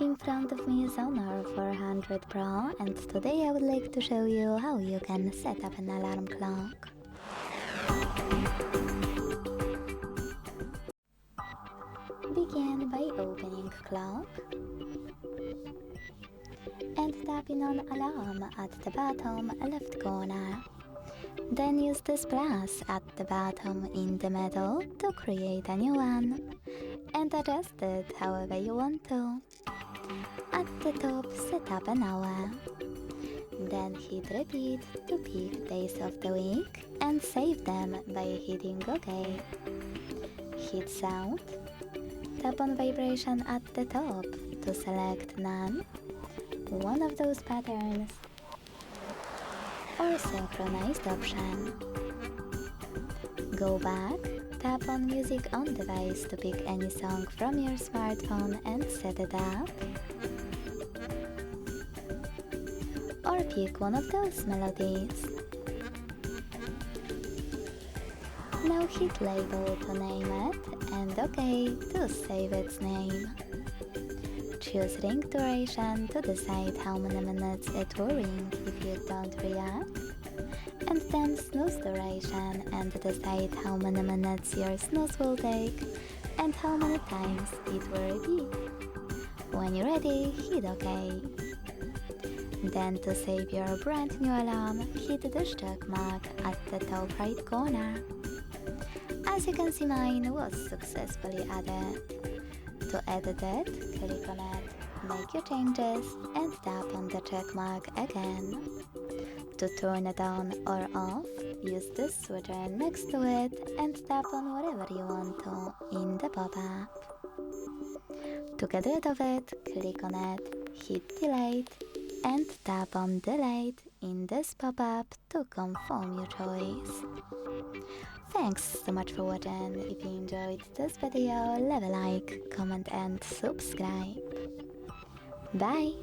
In front of me is Honor 400 Pro, and today I would like to show you how you can set up an alarm clock. Begin by opening clock and tapping on alarm at the bottom left corner. Then use this plus at the bottom in the middle to create a new one and adjust it however you want to. At the top, set up an hour. Then hit repeat to pick days of the week and save them by hitting OK. Hit sound. Tap on vibration at the top to select none, one of those patterns, or synchronized option. Go back, tap on music on device to pick any song from your smartphone and set it up. Or pick one of those melodies. Now hit label to name it and OK to save its name. Choose ring duration to decide how many minutes it will ring if you don't react. And then snooze duration and decide how many minutes your snooze will take and how many times it will repeat. When you're ready, hit OK. Then to save your brand new alarm, hit the check mark at the top right corner. As you can see, mine was successfully added. To edit it, click on it, make your changes and tap on the check mark again. To turn it on or off, use the switcher next to it and tap on whatever you want to in the pop-up. To get rid of it, click on it, hit delete and tap on delete in this pop-up to confirm your choice. Thanks so much for watching. If you enjoyed this video, leave a like, comment and subscribe. Bye!